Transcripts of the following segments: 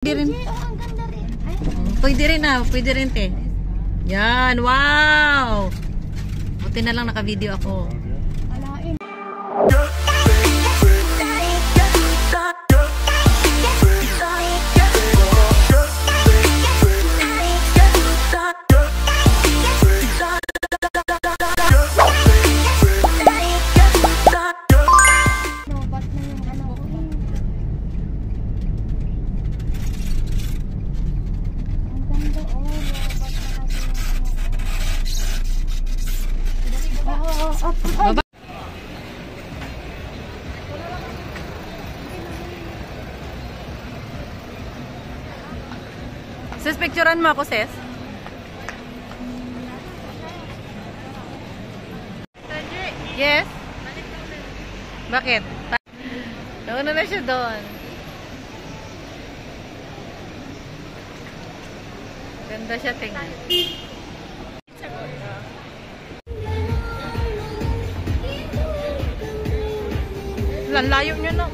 Pwede rin. Ang ganda rin. Pwede rin ah. Pwede rin te. Yan. Wow! Buti na lang naka-video ako. Alain. Baba. Sis, picturean mo ako, sis. Yes? Bakit? Nauna na siya doon. Ganda siya tingnan. Layo niya na.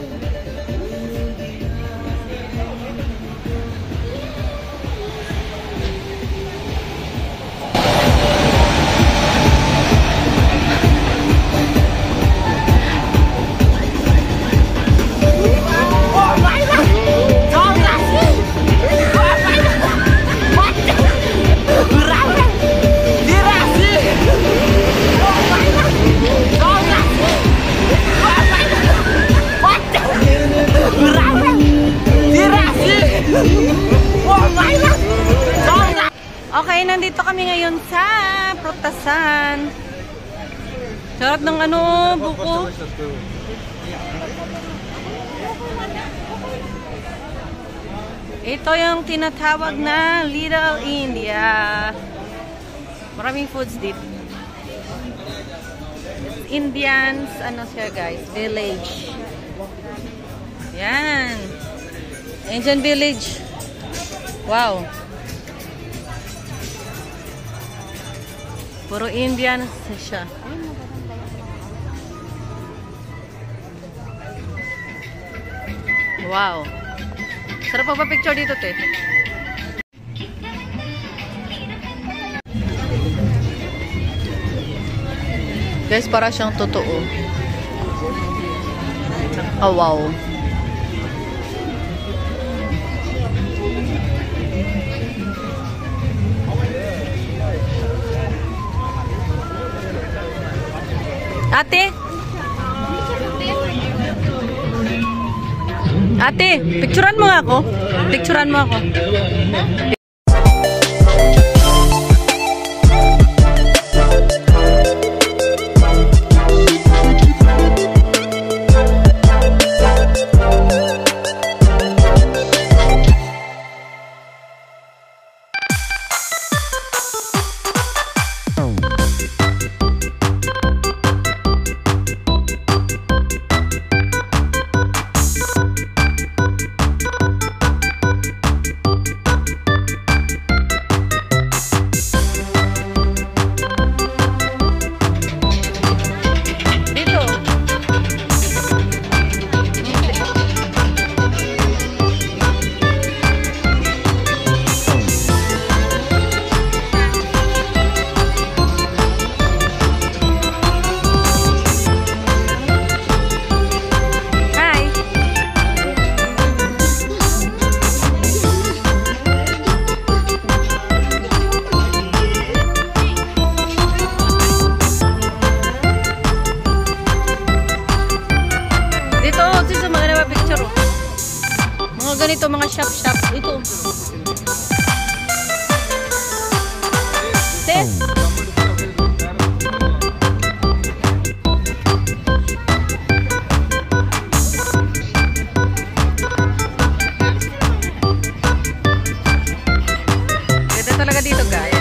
Okay, nandito kami ngayon sa Prutasan. Sarap ng ano, buko. Ito yung tinatawag na Little India. Maraming foods dito. It's Indians, ano siya guys, village. Yan. Indian village. Wow. Puro Indian siya. Wow. Sarap pa ba picture dito, te? Guys, para siyang totoo. Oh, wow. Ate? Ate, picturean mo nga ako. Picturean mo ako. Ganito mga shop-shop. Ito. Sis? Ganda talaga dito, guys.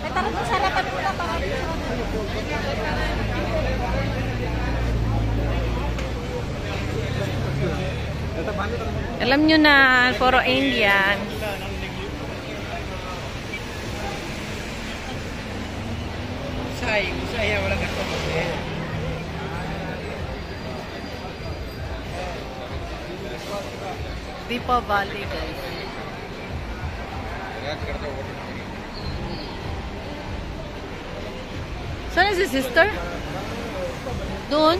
Ay, tara doon sa lapat muna para. Alam nyo na, puro Indian. Saya wala ka. Deepa Valley, guys. Saan si sister? Doon?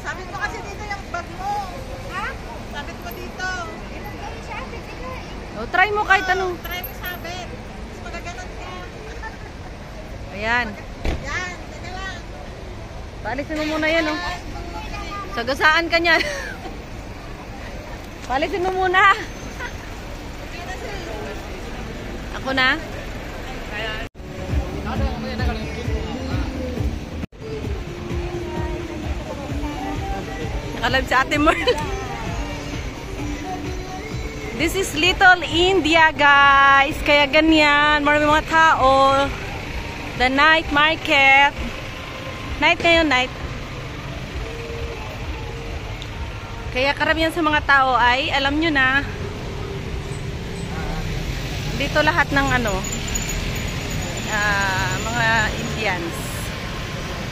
Sabit mo kasi dito yung bag mo. Ha? Sabit mo dito. Ilan ba yung sabit? Oh, try mo kahit ano. Try mo sabit. Tapos magaganon ka. Ayan. Yan, teka lang. Paalisin mo muna yan, oh. Sagasaan ka niyan. Paalisin mo muna. Ako na. Nakalive si Ate Merl. This is Little India, guys. Kaya ganyan. Marami mga tao. The night market. Night ngayon, night. Kaya karamihan sa mga tao ay, alam nyo na, dito lahat ng ano, mga Indians.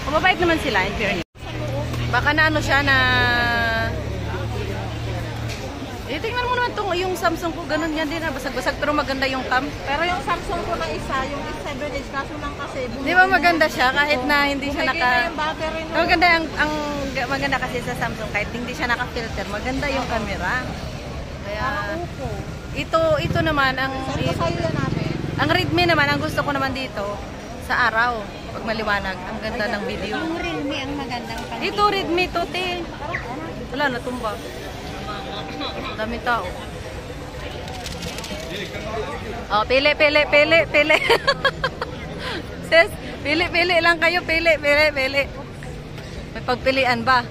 Kumabait naman sila, in fairness. Baka na ano siya na... tingnan mo naman itong, yung Samsung ko, ganun yan din. Basag-basag pero maganda yung cam. Pero yung Samsung ko na isa, yung 7 inch, kaso lang kasi. Di ba maganda siya kahit na hindi siya Bumigay na yung battery mo. Maganda ang maganda kasi sa Samsung kahit hindi siya naka-filter. Maganda yung camera. Kaya... ito naman, ang Redmi naman, ang gusto ko naman dito, sa araw. Pag maliwanag, ang ganda ng video. Yung Realme ang magandang pang. Ito, Redmi to, te. Wala, natumba. Dami tao. Oh, pili. Sis, pili lang kayo. Pili. May pagpilian ba?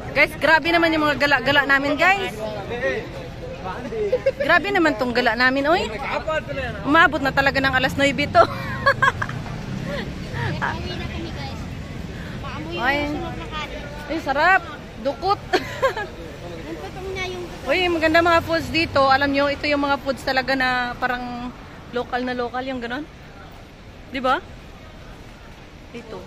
Guys, grabe naman yung mga gala-gala namin, guys. Grabe naman tong gala namin, oy. Umabot na talaga ng alas 9 ito. Ay, sarap. Dukot. Uy, maganda mga foods dito. Alam nyo, ito yung mga foods talaga na parang local na local, yung ganon. Di ba? Ito.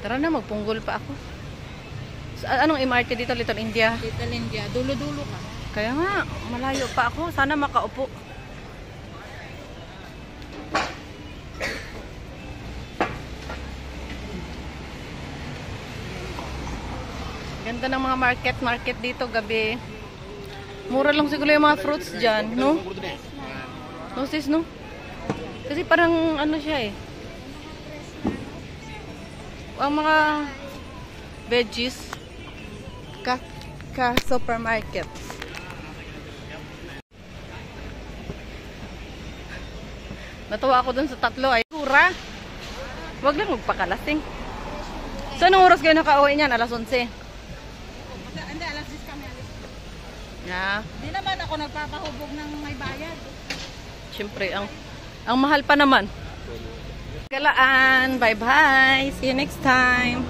Tara na, magpunggol pa ako. Anong MRT dito, Little India? Little India, dulo-dulo ka. Kaya nga, malayo pa ako. Sana makaupo. Ganda ng mga market dito gabi. Mura lang siguro yung mga fruits dyan, no? No sis, no? Kasi parang ano siya eh. Ang mga veggies ka supermarket. Natuwa ako dun sa tatlo ay mura. Wag lang magpakalasing. So anong oras kayo nakauwi niyan? Alas 11. Hindi, alas 10 kami. Yeah. Hindi naman ako nagpapahubog ng may bayad. Siyempre, ang mahal pa naman. Galaan. Bye-bye. See you next time.